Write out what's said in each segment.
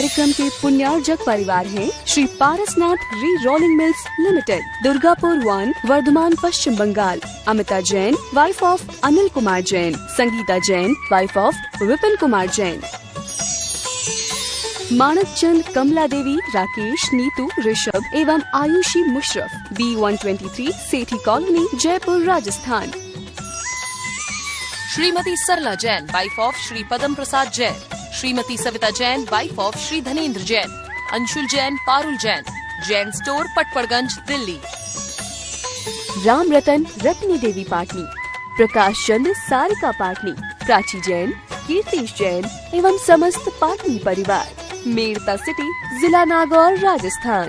कार्यक्रम के पुण्यार्जक परिवार हैं Shri Parasnath re rolling mills limited, Durgapur 1, Bardhaman, Paschim Bangal. Amita Jain, wife of Anil Kumar Jain. Sangeeta Jain, wife of Vipin Kumar Jain. Manak Chand, Kamla Devi, Rakesh, Neetu, Rishabh एवं Ayushi Musharraf, B123, Sethi colony, Jaipur, Rajasthan. Shrimati Sarla Jain, wife of Shri Padam Prasad Jain. Shrimati Savita Jain, wife of Shri Dhanendra Jain. Anshul Jain, Parul Jain, Jain store, Patparganj, Delhi. Ram Ratan, Ratni देवी पाटनी। प्रकाश चंद, सारिका पाटनी। प्राची जैन, कीर्तिश जैन एवं समस्त पाटनी परिवार। मेड़ता सिटी, जिला नागौर, राजस्थान।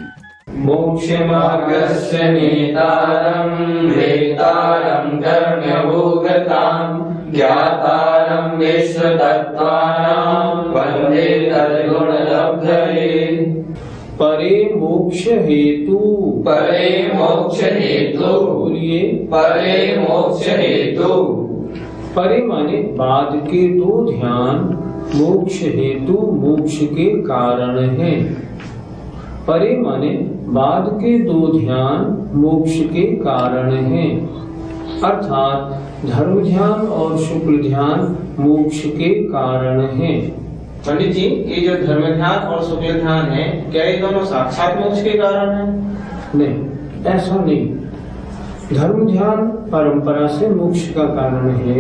मोक्ष मार्गस्य नेतारं वेतारं धर्मभूगतां ज्ञातारं विश्वतत्त्वानां वन्दे तद्गुणलब्धये। परे मोक्ष हेतु, परे मोक्ष हेतु, बोलिए परे मोक्ष हेतु। परे माने बाद के दो ध्यान, मोक्ष हेतु मोक्ष के कारण है। परे माने बाद के दो ध्यान मोक्ष के कारण है, अर्थात धर्म ध्यान और शुक्ल ध्यान मोक्ष के कारण है। पंडित जी, ये जो धर्म ध्यान और शुक्ल ध्यान है, क्या ये दोनों साक्षात मोक्ष के कारण है? नहीं, ऐसा नहीं। धर्म ध्यान परंपरा से मोक्ष का कारण है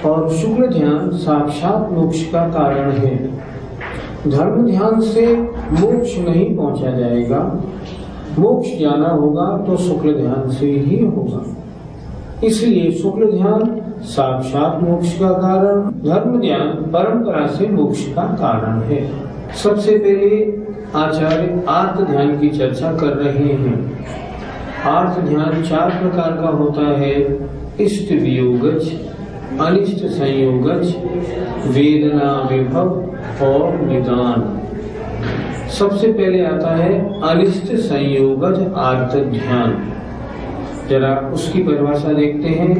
और शुक्ल ध्यान साक्षात मोक्ष का कारण है। धर्म ध्यान से मोक्ष नहीं पहुंचा जाएगा, मोक्ष जाना होगा तो शुक्ल ध्यान से ही होगा। इसलिए शुक्ल ध्यान साक्षात मोक्ष का कारण, धर्म ध्यान परंपरा से मोक्ष का कारण है। सबसे पहले आचार्य आर्त ध्यान की चर्चा कर रहे हैं। आर्त ध्यान 4 प्रकार का होता है: इष्ट वियोगज, अनिष्ट संयोगज, वेदना विभव और निदान। सबसे पहले आता है अनिष्ट संयोगज आर्त ध्यान। जरा उसकी परिभाषा देखते हैं।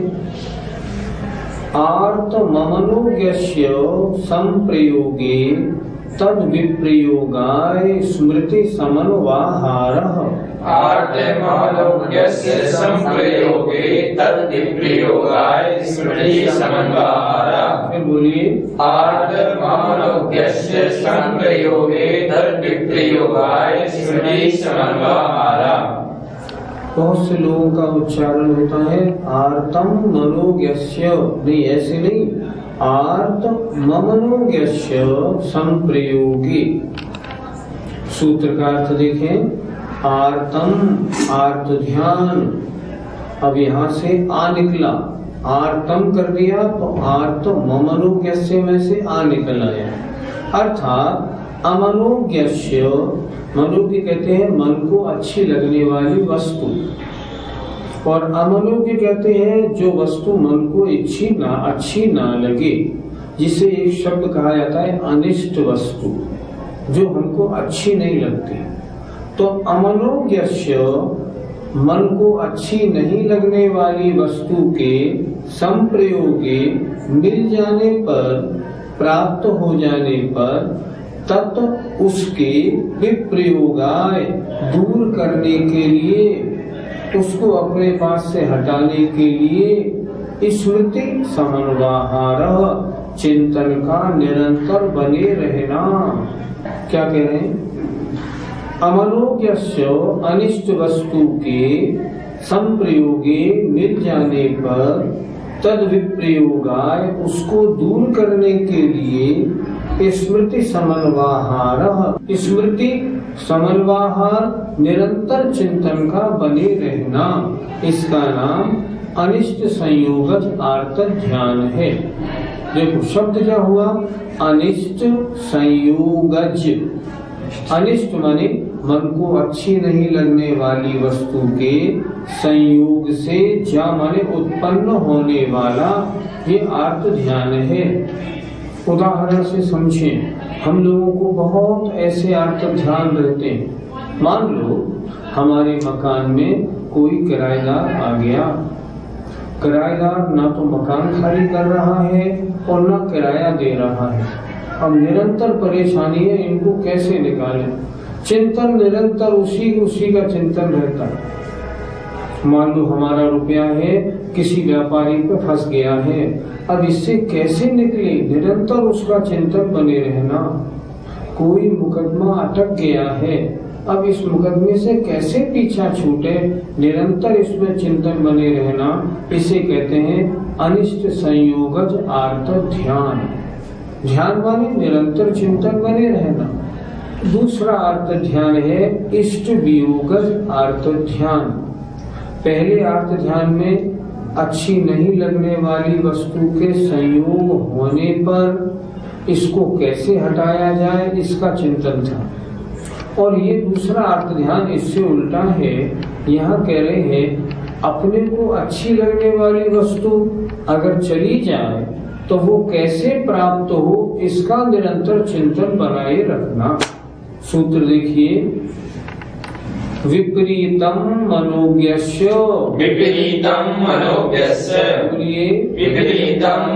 आर्त ममनोज्ञस्य संप्रयोगे तद विप्रयोगाय स्मृति समन्वाहारः। आर्तमनोज्ञस्य संप्रयोगे तद विप्रयोगाय स्मृति समन्वाहारः। फिर बोलिए, आर्तमनोज्ञस्य संप्रयोगे तद विप्रयोगाय स्मृति समन्वाहारः। बहुत से लोगों का उच्चारण होता है आर्तम मनोज्ञस्य, नहीं, ऐसे नहीं। आर्त ममनोज्ञस्य संप्रयोगे। सूत्र का अर्थ देखें। आर्तम आर्त ध्यान, अब यहाँ से आ निकला, आर्तम कर दिया तो आर्त ममनोज्ञस्य में से आ निकल आया, अर्थात अमनोज्ञस्य। मनोज्ञ कहते हैं मन को अच्छी लगने वाली वस्तु, और अमनोज्ञ कहते हैं जो वस्तु मन को अच्छी ना लगे, जिसे एक शब्द कहा जाता है अनिष्ट वस्तु, जो हमको अच्छी नहीं लगती। तो अमनोज्ञस्य मन को अच्छी नहीं लगने वाली वस्तु के संप्रयोगे मिल जाने पर, प्राप्त हो जाने पर, तत् उसके विप्रयोगाय दूर करने के लिए, उसको अपने पास से हटाने के लिए स्मृति समन्वाहारः, चिंतन का निरंतर बने रहना। क्या कह रहे हैं? अमनोज्ञस्य अनिष्ट वस्तु के संप्रयोगे मिल जाने पर तद विप्रयोगाय उसको दूर करने के लिए स्मृति समन्वाहारः, स्मृति समन्वाहार निरंतर चिंतन का बने रहना, इसका नाम अनिष्ट संयोगज आर्त ध्यान है। देखो शब्द क्या हुआ? अनिष्ट संयोगज। अनिष्ट माने मन को अच्छी नहीं लगने वाली वस्तु के संयोग से, जा माने उत्पन्न होने वाला, ये आर्त ध्यान है। उदाहरण से समझें, हम लोगों को बहुत ऐसे आर्त ध्यान रहते हैं। मान लो हमारे मकान में कोई किराएदार आ गया, किराएदार ना तो मकान खाली कर रहा है और ना किराया दे रहा है। अब निरंतर परेशानी है, इनको कैसे निकालें? चिंतन निरंतर उसी का चिंतन रहता है। मान लो हमारा रुपया है, किसी व्यापारी पे फंस गया है, अब इससे कैसे निकले? निरंतर उसका चिंतन बने रहना। कोई मुकदमा अटक गया है, अब इस मुकदमे से कैसे पीछा छूटे? निरंतर इसमें चिंतन बने रहना। इसे कहते हैं अनिष्ट संयोगज आर्त ध्यान। ध्यान माने निरंतर चिंतन बने रहना। दूसरा अर्थ ध्यान है इष्ट वियोगज आर्त ध्यान। पहले अर्थ ध्यान में अच्छी नहीं लगने वाली वस्तु के संयोग होने पर इसको कैसे हटाया जाए, इसका चिंतन था। और ये दूसरा अर्थ ध्यान इससे उल्टा है। यहाँ कह रहे हैं अपने को अच्छी लगने वाली वस्तु अगर चली जाए तो वो कैसे प्राप्त हो, इसका निरंतर चिंतन बनाए रखना। सूत्र देखिए, विपरीतम मनोज्ञस्य विपरीतम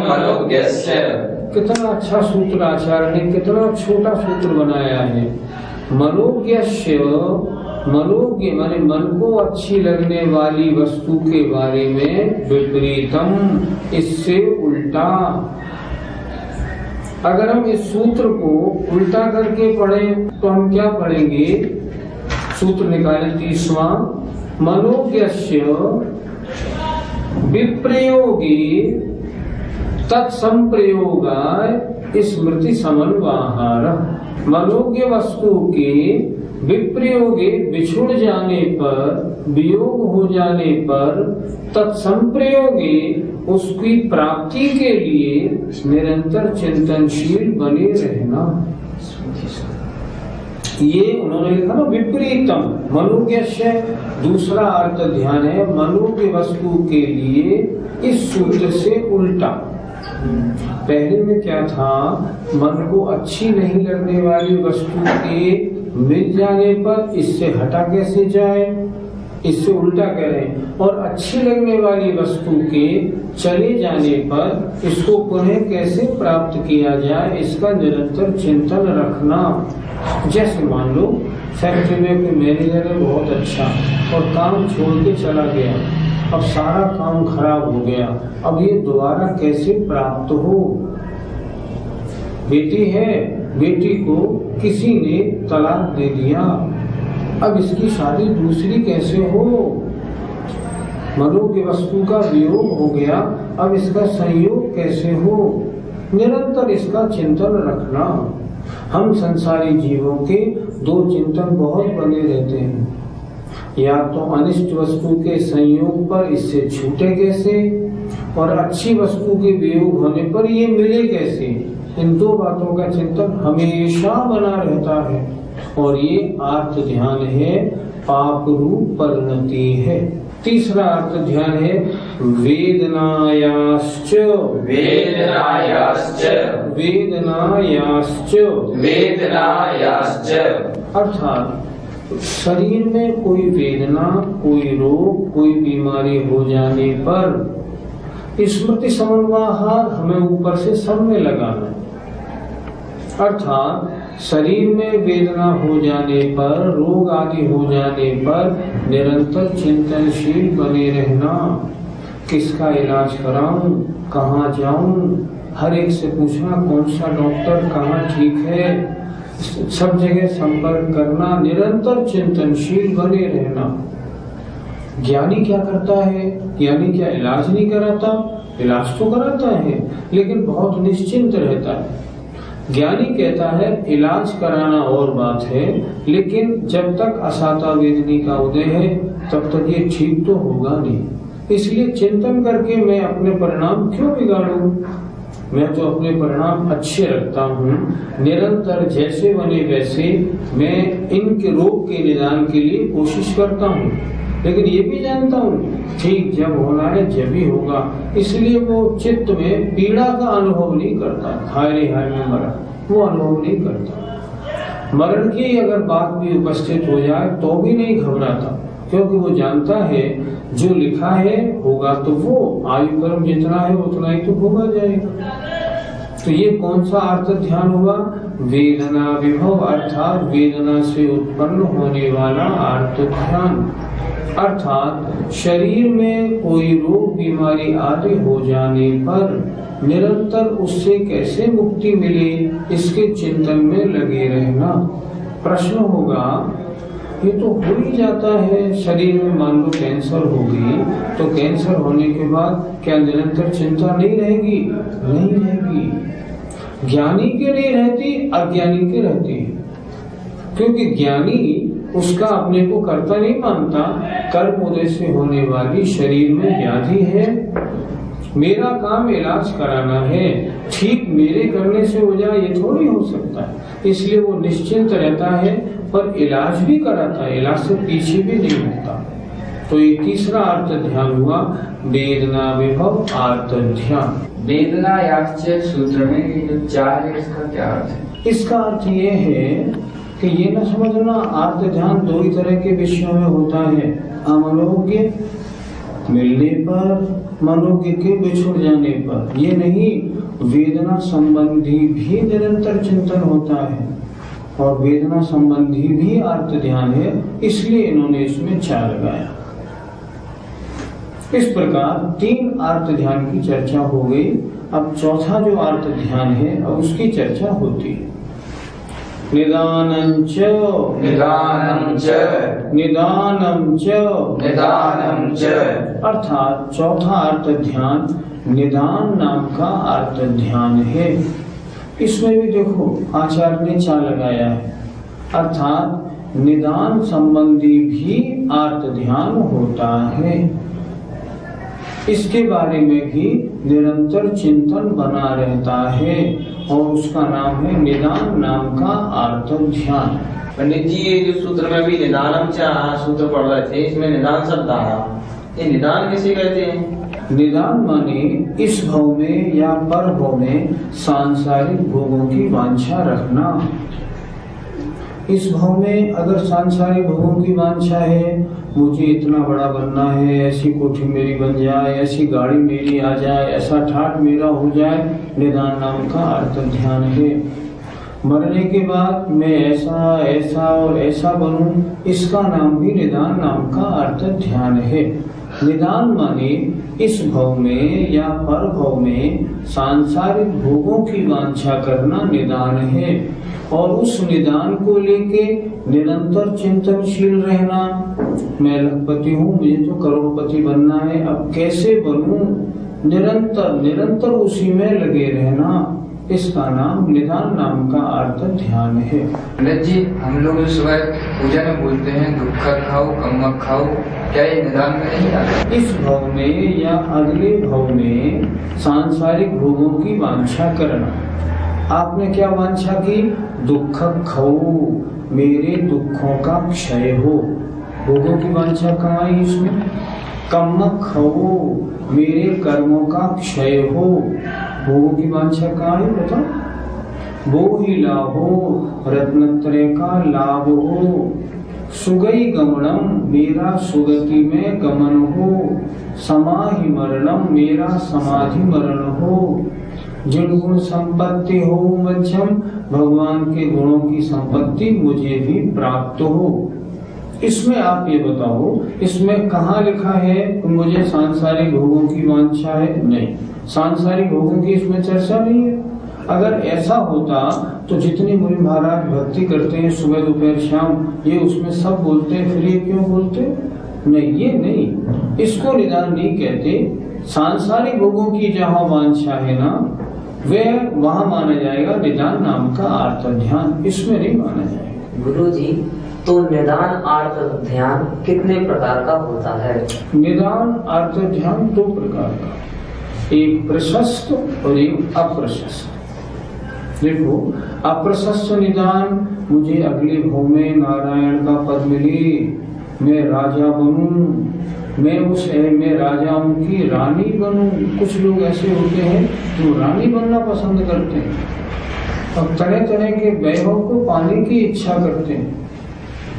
मनोज्ञस्य। कितना अच्छा सूत्र आचार्य ने, कितना छोटा सूत्र बनाया है। मनोज्ञस्य, मनोज्ञ माने मन को अच्छी लगने वाली वस्तु के बारे में, विपरीतम इससे उल्टा। अगर हम इस सूत्र को उल्टा करके पढ़ें तो हम क्या पढ़ेंगे? सूत्र निकालें 30वां, मनोज्ञस्य विप्रयोगी तत्संप्रयोगाय स्मृति समन्वाहार। मनोज्ञ वस्तु के विप्रयोगे बिछुड़ जाने पर, वियोग हो जाने पर, तत्संप्रयोगे उसकी प्राप्ति के लिए निरंतर चिंतनशील बने रहना। ये उन्होंने लिखा ना विपरीतम मनोज्ञस्य। दूसरा अर्थ ध्यान है मनोज्ञ वस्तु के लिए इस सूत्र से उल्टा। पहले में क्या था? मन को अच्छी नहीं लगने वाली वस्तु के मिल जाने पर इससे हटा कैसे जाए, इससे उल्टा करें। और अच्छी लगने वाली वस्तु के चले जाने पर इसको पुनः कैसे प्राप्त किया जाए, इसका निरंतर चिंतन रखना। जैसे मान लो फैक्ट्री में कोई मैनेजर है बहुत अच्छा और काम छोड़ के चला गया, अब सारा काम खराब हो गया, अब ये दोबारा कैसे प्राप्त हो? बेटी है, बेटी को किसी ने तलाक दे दिया, अब इसकी शादी दूसरी कैसे हो? मनोज्ञ वस्तु का वियोग हो गया, अब इसका संयोग कैसे हो? निरंतर इसका चिंतन रखना। हम संसारी जीवों के दो चिंतन बहुत बने रहते हैं, या तो अनिष्ट वस्तु के संयोग पर इससे छूटे कैसे, और अच्छी वस्तु के वियोग होने पर ये मिले कैसे। इन दो बातों का चिंतन हमेशा बना रहता है। और ये अर्थ ध्यान है पाप रूप परिणति है। तीसरा अर्थ ध्यान है वेदनायाश्च वेदनायाश्च वेदनायाश्च वेदनायाश्च। अर्थात शरीर में कोई वेदना, कोई रोग, कोई बीमारी हो जाने पर स्मृति समन्वाहार हमें ऊपर से सब में लगाना। अर्थात शरीर में वेदना हो जाने पर, रोग आदि हो जाने पर निरंतर चिंतनशील बने रहना। किसका इलाज कराऊं, कहाँ जाऊं, हर एक से पूछना कौन सा डॉक्टर कहाँ ठीक है, सब जगह संपर्क करना, निरंतर चिंतनशील बने रहना। ज्ञानी क्या करता है? ज्ञानी क्या इलाज नहीं कराता? इलाज तो कराता है लेकिन बहुत निश्चिंत रहता है। ज्ञानी कहता है इलाज कराना और बात है, लेकिन जब तक असाता वेदनी का उदय है तब तक ये ठीक तो होगा नहीं। इसलिए चिंतन करके मैं अपने परिणाम क्यों बिगाड़ूं? मैं तो अपने परिणाम अच्छे रखता हूँ। निरंतर जैसे बने वैसे मैं इनके रोग के निदान के लिए कोशिश करता हूँ, लेकिन ये भी जानता हूँ ठीक जब होना है जब ही होगा। इसलिए वो चित्त में पीड़ा का अनुभव नहीं करता, हाय रे हाय में मरा, वो अनुभव नहीं करता। मरण की अगर बात भी उपस्थित हो जाए तो भी नहीं घबराता, क्योंकि वो जानता है जो लिखा है होगा तो वो आयु कर्म जितना है उतना ही तो भोगा जाएगा। तो ये कौन सा अर्थ ध्यान हुआ? वेदना विभव अर्थात वेदना से उत्पन्न होने वाला अर्थ ध्यान। अर्थात शरीर में कोई रोग बीमारी आदि हो जाने पर निरंतर उससे कैसे मुक्ति मिले, इसके चिंतन में लगे रहना। प्रश्न होगा, ये तो हो ही जाता है, शरीर में मान लो कैंसर हो गई तो कैंसर होने के बाद क्या निरंतर चिंता नहीं रहेगी? नहीं रहेगी। ज्ञानी के लिए रहती, अज्ञानी के रहती है। क्योंकि ज्ञानी उसका अपने को कर्ता नहीं मानता। कर्म उदय से होने वाली शरीर में व्याधि है, मेरा काम इलाज कराना है, ठीक मेरे करने से हो जाए ये थोड़ी हो सकता है। इसलिए वो निश्चिंत रहता है पर इलाज भी कराता है, इलाज से पीछे भी नहीं होता। तो ये तीसरा अर्थ ध्यान हुआ, वेदना विभव अर्थ ध्यान। वेदना याश्च सूत्र में जो 4 है, इसका क्या अर्थ है? इसका अर्थ ये है कि ये न समझना अर्थ ध्यान दो ही तरह के विषयों में होता है। अमनोज्ञ मिलने पर, मनोज्ञ के बिछुड़ जाने पर। ये नहीं, वेदना संबंधी भी निरंतर चिंतन होता है और वेदना संबंधी भी अर्थ ध्यान है, इसलिए इन्होंने इसमें 4 लगाया। इस प्रकार 3 अर्थ ध्यान की चर्चा हो गई। अब चौथा जो अर्थ ध्यान है अब उसकी चर्चा होती है। निदानं च निदानं च निदानं च निदानं च। अर्थात चौथा अर्थ ध्यान निदान नाम का अर्थ ध्यान है। इसमें भी देखो आचार्य ने 4 लगाया है। अर्थात निदान संबंधी भी अर्थ ध्यान होता है। इसके बारे में भी निरंतर चिंतन बना रहता है और उसका नाम है निदान नाम का अर्थ ध्यान। पंडित जी, ये जो सूत्र में भी निदानम चा सूत्र पढ़ रहे थे, इसमें निदान शब्द आया, ये निदान किसे कहते हैं? निदान माने इस भव में या पर भव में सांसारिक भोगों की वांछा रखना। इस भव में अगर सांसारिक भोगों की वांछा है, मुझे इतना बड़ा बनना है, ऐसी कोठी मेरी बन जाए, ऐसी गाड़ी मेरी आ जाए, ऐसा ठाट मेरा हो जाए, निदान नाम का अर्थ ध्यान है। मरने के बाद मैं ऐसा ऐसा और ऐसा बनूं, इसका नाम भी निदान नाम का अर्थ ध्यान है। निदान माने इस भव में या पर भव में सांसारिक भोगों की वांछा करना निदान है और उस निदान को लेके निरंतर चिंतनशील रहना। मैं लखपति हूँ, मुझे तो करोड़पति बनना है, अब कैसे बनूं, निरंतर निरंतर उसी में लगे रहना, इसका नाम निदान नाम का अर्थ ध्यान है। पंडित जी, हम लोग जो सुबह पूजा में बोलते हैं दुख खाओ कम्मक खाओ, क्या ये निदान में नहीं आता? इस भव में या अगले भव में सांसारिक भोगों की वांछा करना। आपने क्या वांछा की? दुख खाओ, मेरे दुखों का क्षय हो, भोगों की वांछा कहाँ आई इसमें? कम्मक खाओ, मेरे कर्मों का क्षय हो, भोगों की वांछा कहाँ है बताओ? वो ही लाभो, रत्नत्रय का लाभ हो, सुगई गमनम, मेरा सुगति में गमन हो, समाहि मरणम, मेरा समाधि मरण हो, जिन गुण संपत्ति हो मध्यम, भगवान के गुणों की संपत्ति मुझे भी प्राप्त हो। इसमें आप ये बताओ, इसमें कहाँ लिखा है मुझे सांसारिक भोगों की वांछा है? नहीं, सांसारिक भोगों की इसमें चर्चा नहीं है। अगर ऐसा होता तो जितने मुनि महाराज भक्ति करते हैं सुबह दोपहर शाम, ये उसमें सब बोलते हैं, फिर ये क्यों बोलते? नहीं, ये नहीं, इसको निदान नहीं कहते। सांसारिक भोगों की जहाँ वांछा है ना, वह वहाँ माना जाएगा निदान नाम का अर्थ ध्यान, इसमें नहीं माना जाएगा। गुरु जी, तो निदान अर्थ ध्यान कितने प्रकार का होता है? निदान अर्थ ध्यान 2 प्रकार का, एक प्रशस्त और एक अप्रशस्त। देखो, अप्रशस्त निदान, मुझे अगले भव में नारायण का पद मिले, मैं राजा बनूं, मैं राजाओं की रानी बनूं। कुछ लोग ऐसे होते हैं जो रानी बनना पसंद करते हैं और तरह तरह के वैभव को पाने की इच्छा करते हैं।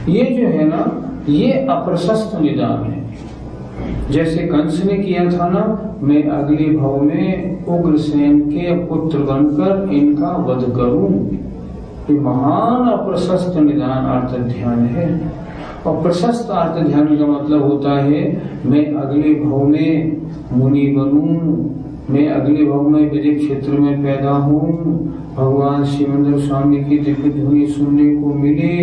ये जो है ना, ये अप्रशस्त निदान है। जैसे कंस ने किया था ना, मैं अगले भव में उग्रसेन के पुत्र बनकर इनका वध करूं। ये महान और प्रशस्त निदान अर्थ ध्यान है। और प्रशस्त अर्थ ध्यान का मतलब होता है मैं अगले भव में मुनि बनूं, मैं अगले भव में विदिक क्षेत्र में पैदा हूँ, भगवान शिवेंद्र स्वामी की दिव्य ध्वनि सुनने को मिले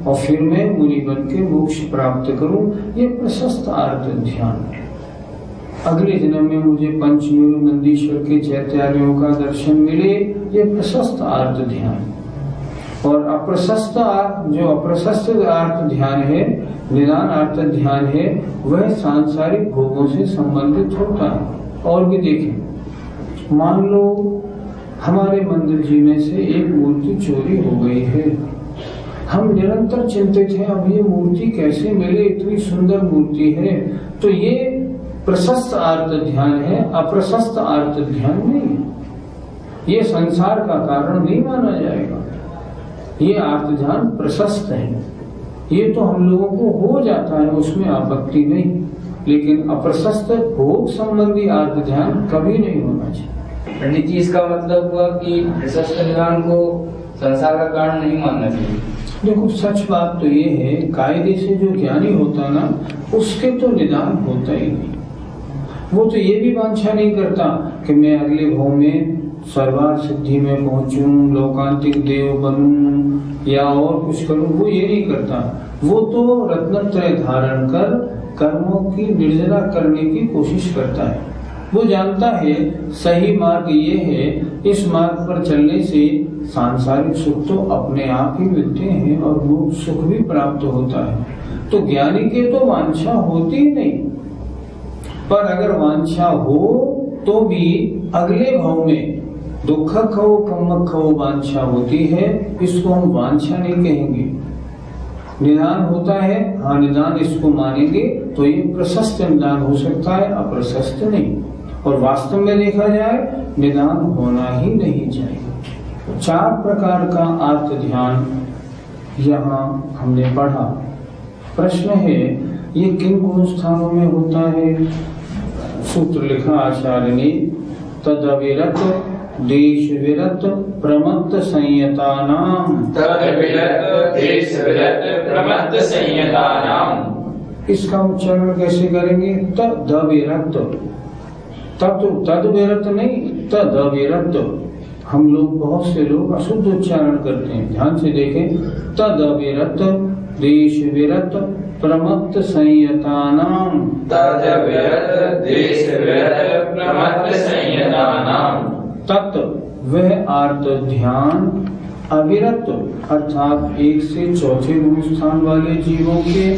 और फिर मैं मुनि बन के मोक्ष प्राप्त करूं। ये प्रशस्त अर्थ ध्यान है। अगले जन्म में मुझे पंचमेरु नंदीश्वर के चैत्यालयों का दर्शन मिले, ये प्रशस्त अर्थ ध्यान। और अप्रशस्त जो अप्रशस्त अर्थ ध्यान है, निदान अर्थ ध्यान है, वह सांसारिक भोगों से संबंधित होता है। और भी देखें, मान लो हमारे मंदिर जी में से एक मूर्ति चोरी हो गई है। हम निरंतर चिंतित हैं, अब ये मूर्ति कैसे मिले, इतनी सुंदर मूर्ति है। तो ये प्रशस्त अर्थ ध्यान है, अप्रशस्त अर्थ ध्यान नहीं है। ये संसार का कारण नहीं माना जाएगा। ये अर्थ ध्यान प्रशस्त है, ये तो हम लोगों को हो जाता है, उसमें आपत्ति नहीं। लेकिन अप्रशस्त भोग संबंधी अर्थ ध्यान कभी नहीं होना चाहिए। पंडित जी, इसका मतलब हुआ कि प्रशस्त निदान को संसार का कारण नहीं मानना चाहिए। देखो, सच बात तो ये है, कायदे से जो ज्ञानी होता ना, उसके तो निदान होता ही नहीं। वो तो ये भी वांछा नहीं करता कि मैं अगले भव में सर्वार्थ सिद्धि में पहुंचूं, लोकांतिक देव बनूं या और कुछ करूं, वो ये नहीं करता। वो तो रत्नत्रय धारण कर कर्मों की निर्जरा करने की कोशिश करता है। वो जानता है सही मार्ग ये है, इस मार्ग पर चलने से सांसारिक सुख तो अपने आप ही मिलते हैं और वो सुख भी प्राप्त होता है। तो ज्ञानी के तो वांछा होती ही नहीं, पर अगर वांछा हो तो भी अगले भव में दुख खो कम खो वांछा होती है। इसको हम वांछा नहीं कहेंगे, निदान होता है। हाँ, निदान इसको मानेंगे तो ये प्रशस्त निदान हो सकता है, अप्रशस्त नहीं। और वास्तव में देखा जाए निदान होना ही नहीं चाहिए। 4 प्रकार का अर्थ ध्यान यहाँ हमने पढ़ा। प्रश्न है, ये किन गुण स्थानों में होता है? सूत्र लिखा आचार्य ने, तदविरत देश विरत प्रमत्त संयतानाम। तदविरत देश विरत प्रमत्त संयतानाम। इसका उच्चारण कैसे करेंगे? तदविरत, तदविरत नहीं, तदविरत। हम लोग, बहुत से लोग अशुद्ध उच्चारण करते हैं, ध्यान से देखें। तदविरत देश विरत प्रमत्त संयतानाम। तदविरत देश विरत प्रमत्त संयतानाम। तत् वह अर्थ ध्यान अविरत अर्थात 1 से 4 गुण स्थान वाले जीवों के,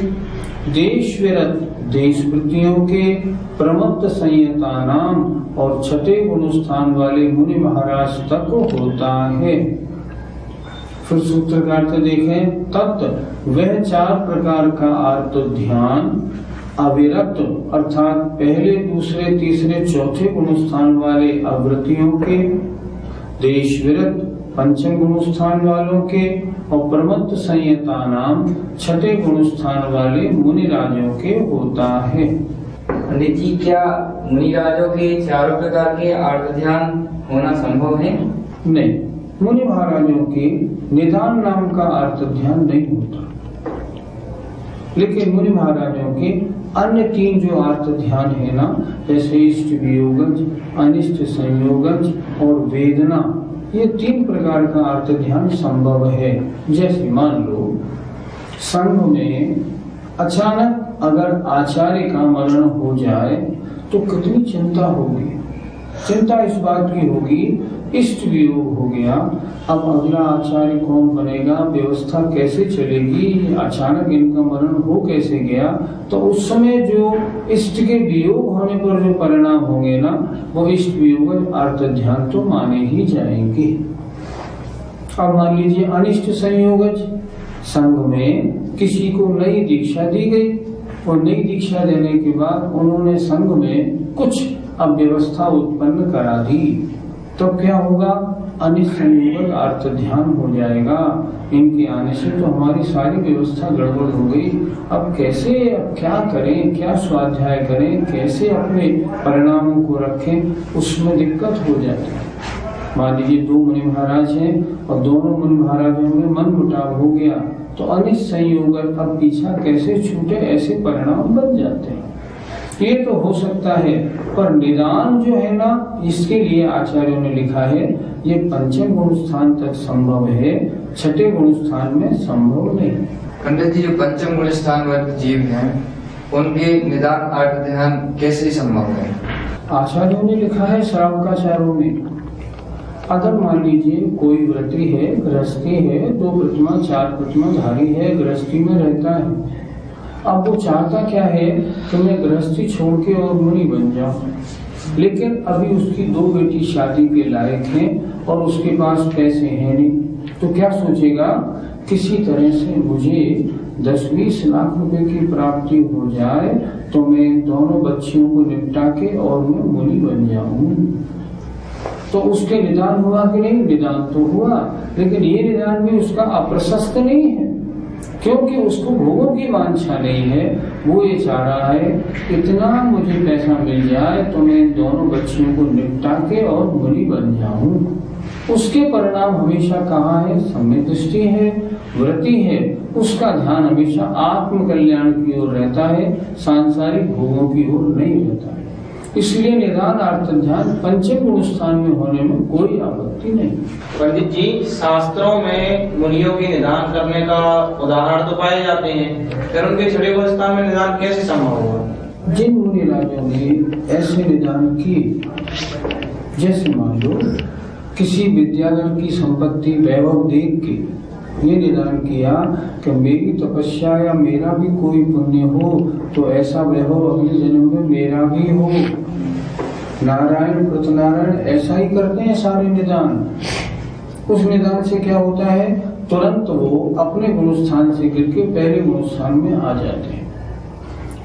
देश विरत देश वृत्तियों के, प्रमत्त संयतानाम और 6 गुण स्थान वाले मुनि महाराज तक होता है। फिर सूत्र का अर्थ देखें। तत् वह 4 प्रकार का अर्थ ध्यान अविरत अर्थात पहले, दूसरे, तीसरे, चौथे गुण स्थान वाले अवृत्तियों के, देश विरत पंचम गुण स्थान वालों के और प्रमत्त संयतानाम 6 गुण स्थान वाले मुनिराजों के होता है। पंडित जी, क्या मुनिराजों के 4 प्रकार के अर्थ ध्यान होना संभव है? नहीं, मुनि महाराजों के निदान नाम का अर्थ ध्यान नहीं होता। लेकिन मुनि महाराजों के अन्य 3 जो अर्थ ध्यान है ना, जैसे इष्ट वियोगज, अनिष्ट संयोगज और वेदना, ये 3 प्रकार का अर्थ ध्यान संभव है। जैसे मान लो संघ में अचानक अगर आचार्य का मरण हो जाए तो कितनी चिंता होगी। चिंता इस बात की होगी, इष्ट वियोग हो गया, अब अगला आचार्य कौन बनेगा, व्यवस्था कैसे चलेगी, अचानक इनका मरण हो कैसे गया। तो उस समय जो इष्ट के वियोग होने पर जो परिणाम होंगे ना, वो इष्ट वियोग अर्थ ध्यान तो माने ही जाएंगे। अब मान लीजिए अनिष्ट संयोगज, संघ में किसी को नई दीक्षा दी गई और नई दीक्षा देने के बाद उन्होंने संघ में कुछ अव्यवस्था उत्पन्न करा दी, तो क्या होगा? अनिसंयुगल अर्थ ध्यान हो जाएगा। इनके आने से तो हमारी सारी व्यवस्था गड़बड़ हो गई। अब कैसे, अब क्या करें, क्या स्वाध्याय करें, कैसे अपने परिणामों को रखें, उसमें दिक्कत हो जाती है। मान लीजिए 2 मुनि महाराज हैं और दोनों मुनि महाराजों में मन मुटाव हो गया, तो अनिसंयोगल अब पीछा कैसे छूटे, ऐसे परिणाम बन जाते हैं। ये तो हो सकता है, पर निदान जो है ना, इसके लिए आचार्यों ने लिखा है ये पंचम गुण स्थान तक संभव है, छठे गुण स्थान में संभव नहीं। पंडित जी, जो पंचम गुण स्थान वर्ग जीव हैं, उनके निदान अर्थ ध्यान कैसे संभव है? आचार्यों ने लिखा है श्रावकाचार्यों में, अगर मान लीजिए कोई व्रती है, गृहस्थी है, 2 प्रतिमा 4 प्रतिमा धारी है, गृहस्थी में रहता है। अब वो चाहता क्या है कि मैं गृहस्थी छोड़ के और मुनि बन जाऊं, लेकिन अभी उसकी 2 बेटी शादी के लायक हैं और उसके पास पैसे हैं नहीं, तो क्या सोचेगा, किसी तरह से मुझे 10-20 लाख रुपए की प्राप्ति हो जाए तो मैं दोनों बच्चियों को निपटा के और मैं मुनि बन जाऊं। तो उसके निदान हुआ कि नहीं? निदान तो हुआ, लेकिन ये निदान भी उसका अप्रशस्त नहीं है, क्योंकि उसको भोगों की वांछा नहीं है। वो ये चाह रहा है इतना मुझे पैसा मिल जाए तो मैं दोनों बच्चियों को निपटा के और मुनि बन जाऊं। उसके परिणाम हमेशा कहाँ है? सम्यक दृष्टि है, व्रति है, उसका ध्यान हमेशा आत्म कल्याण की ओर रहता है, सांसारिक भोगों की ओर नहीं रहता है। इसलिए निदान अर्थ ध्यान पंचम गुण स्थान में होने में कोई आपत्ति नहीं। पंडित जी, शास्त्रों में मुनियों के निदान करने का उदाहरण तो पाए जाते हैं, फिर उनके छठे गुण स्थान में निदान कैसे संभव हुआ? जिन मुनि राजों ने ऐसे निदान की, जैसे मान लो किसी विद्याधर की संपत्ति वैभव देख के ये निदान किया कि मेरी तपस्या या मेरा भी कोई पुण्य हो तो ऐसा वैभव अगले जन्म में मेरा भी हो। नारायण प्रतनारायण ऐसा ही करते हैं सारे निदान। उस निदान से क्या होता है, तुरंत वो अपने गुण स्थान से गिर के पहले गुण स्थान में आ जाते हैं।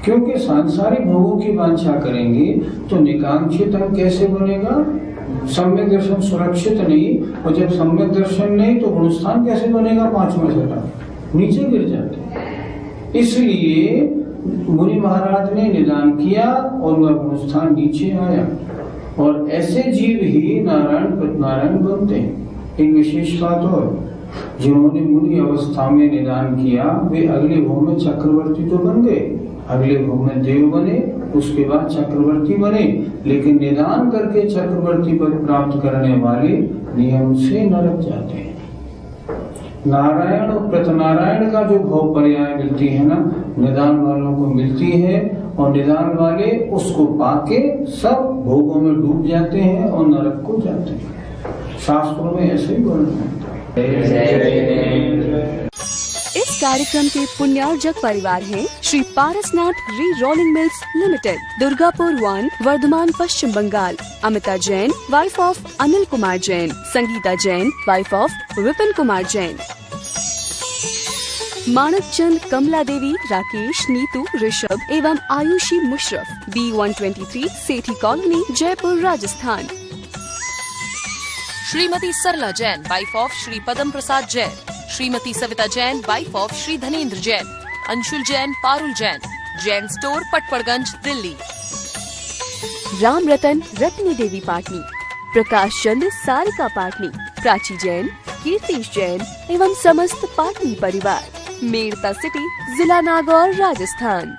क्योंकि सांसारिक भोगों की वांछा करेंगे तो निकांक्षित अंग कैसे बनेगा? सम्यक दर्शन सुरक्षित नहीं, और जब सम्यक दर्शन नहीं तो गुण स्थान कैसे बनेगा? 5वां छठा नीचे गिर जाते। इसलिए मुनि महाराज ने निदान किया और उनका गुण स्थान नीचे आया, और ऐसे जीव ही नारायण प्रतनारायण बनते हैं। एक विशेष बात और, जिन्होंने मुनि अवस्था में निदान किया वे अगले भोग में चक्रवर्ती तो बन गए, अगले भोग में देव बने, उसके बाद चक्रवर्ती बने, लेकिन निदान करके चक्रवर्ती पद प्राप्त करने वाले नियम से नरक जाते हैं। नारायण और प्रतनारायण का जो भोग पर्याय मिलती है ना, निदान वालों को मिलती है, और निदान वाले उसको पाके सब भोगों में डूब जाते हैं और नरक को जाते हैं। शास्त्रों में ऐसे ही वर्णन होता है। इस कार्यक्रम के पुण्यार्जक परिवार हैं Shri Parasnath re rolling mills limited, Durgapur 1, Bardhaman, Paschim Bangal. Amita Jain, wife of Anil Kumar Jain. Sangeeta Jain, wife of Vipin Kumar Jain. Manak Chand, Kamla Devi, Rakesh, Neetu, Rishabh एवं Ayushi Musharraf, B123, Sethi colony, Jaipur, Rajasthan. Shrimati Sarla Jain, wife of Shri Padam Prasad Jain. Shrimati Savita Jain, wife of Shri Dhanendra Jain. Anshul Jain, Parul Jain, Jain store, Patparganj, Delhi. Ram Ratan, Ratni देवी पाटनी। प्रकाश चंद, सारिका पाटनी। प्राची जैन, कीर्तिश जैन एवं समस्त पाटनी परिवार। मेड़ता सिटी, जिला नागौर, राजस्थान।